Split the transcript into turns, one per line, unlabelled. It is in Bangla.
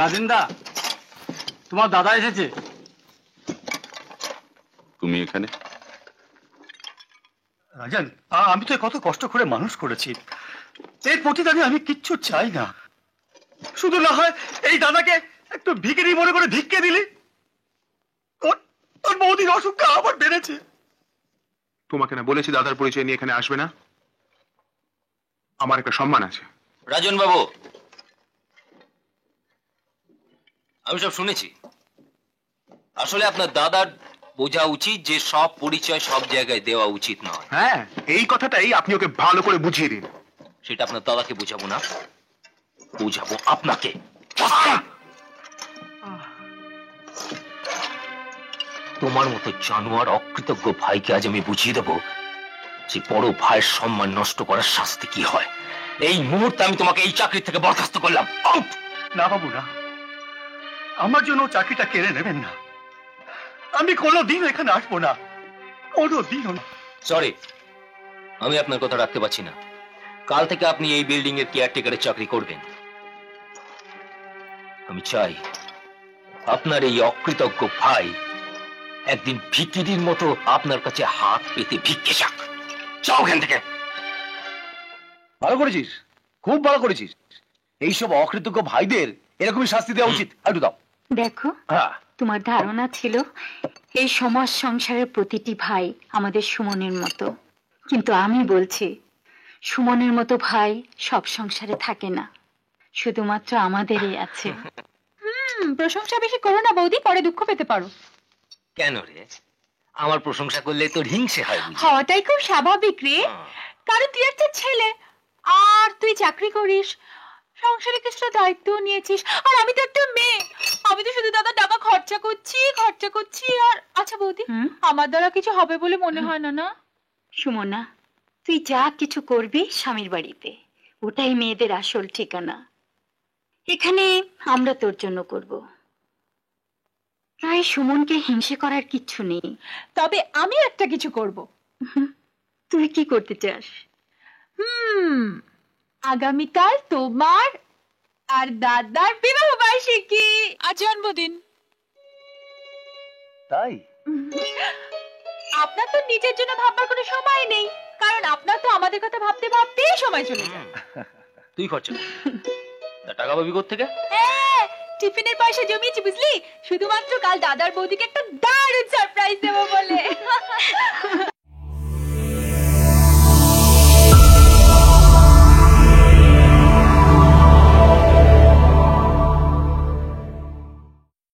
রাজেন্দা, তোমার দাদা এসেছে।
তুমি এখানে?
রাজন, আমি তো কত কষ্ট করে মানুষ করেছি, এর প্রতিদানে আমি কিচ্ছু চাই না। শুধু না হয় এই দাদাকে একটু ভিখারি মনে করে ভিক্ষে দিলি। তোর বৌদির অসুখটা আবার বেড়েছে।
তোমাকে না বলেছি দাদার পরিচয় নিয়ে এখানে আসবে না? আমার একটা সম্মান আছে।
রাজন বাবু, আমি সব শুনেছি। আসলে আপনার দাদার বোঝা উচিত যে সব পরিচয় সব জায়গায় দেওয়া উচিত নয়।
হ্যাঁ, এই কথাটাই আপনি ওকে ভালো করে বুঝিয়ে দিন।
সেটা আপনার দাদাকে বুঝাবো না, বুঝাবো আপনাকে। তোমার মতো জানোয়ার অকৃতজ্ঞ ভাইকে আজ আমি বুঝিয়ে দেবো যে বড় ভাইয়ের সম্মান নষ্ট করার শাস্তি কি হয়। এই মুহূর্তে আমি তোমাকে এই চাকরি থেকে বরখাস্ত করলাম। আউট!
না বাবু না, আমার জন্য চাকরিটা কেড়ে নেবেন না। আমি কোনোদিন এখানে আসবো না, কোনোদিনও না।
সরি, আমি আপনার কথা রাখতে পারছি না। কাল থেকে আপনি এই বিল্ডিং এর কেয়ারটেকারের চাকরি করবেন। আমি চাই আপনার এই অকৃতজ্ঞ ভাই একদিন ভিখিরির মতো আপনার কাছে হাত পেতে ভিক্ষে যাক। যাও এখান থেকে।
ভালো করেছিস, খুব ভালো করেছিস। এইসব অকৃতজ্ঞ ভাইদের এরকমই শাস্তি দেওয়া উচিত। একটু দাও।
দেখো,
হ্যাঁ,
তোমার ধারণা ছিল এই সমাজ সংসারের প্রতিটি ভাই আমাদের সুমনের মতো, কিন্তু আমি বলছি সুমনের মতো ভাই সব সংসারে থাকে না, শুধুমাত্র আমাদেরই আছে।
প্রশংসা বেশি করো না বৌদি, পরে দুঃখ পেতে পারো।
কেন রে? আমার প্রশংসা করলে তোর হিংসে হয় বুঝি?
হওয়াটাই খুব স্বাভাবিক রে, কারণ তুই একটা ছেলে আর তুই চাকরি করিস, সংসারে কিছুটা দায়িত্ব নিয়েছিস, আর আমি তো একটা মেয়ে। আমি তো শুধু দাদা টাকা খরচা করছি আর। আচ্ছা বৌদি, আমার দ্বারা কিছু হবে বলে মনে হয় না? না
সুমনা, তুই যা কিছু করবি স্বামীর বাড়িতে, ওটাই মেয়েদের আসল ঠিকানা। এখানে আমরা তোর জন্য করব, তাই সুমনকে হিংসে করার কিচ্ছু নেই।
তবে আমি একটা কিছু করব।
তুই কি করতে চাস?
আগামীকাল তোমার আর দাদার বিবাহ বার্ষিকী, আজ জন্মদিন।
তাই?
আপনার তো নিজের জন্য ভাববার কোনো সময় নেই, কারণ আপনার তো আমাদের কথা ভাবতে ভাবতেই সময় চলে যায়।
তুই খরচা কর। তা টাকা পাবি কোত্থেকে?
টিফিনের পয়সা জমিয়েছি বুঝলি, শুধুমাত্র কাল দাদার বৌদিকে একটা দারুণ সারপ্রাইজ দেবো বলে।